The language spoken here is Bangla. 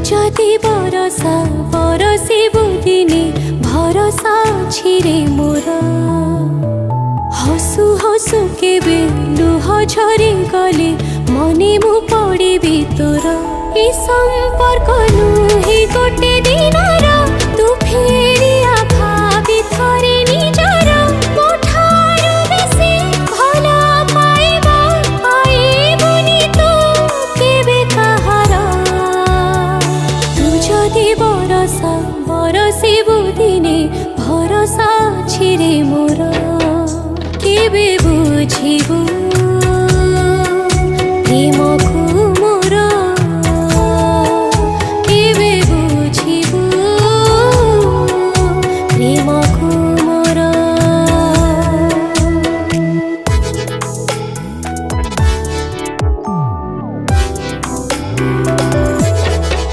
যদি বরষা বরষিবু দিনে ভরসা ଅଛି রে মোর হসু হসু কেবে লুহ ঝরি গলে মনে মু পড়িবি তোর এই সম্পর্ক নুহে গোটে দিনর তু ফেরিয়া ভাবি থরে নিজর মোঠারু বেশি ভাল পাইবা পাইবুনি তু কেবে কাহার তু যদি বরষা বরষিবু দিনে ভরসা ଅଛି রে মোর কেবে বুঝিবু।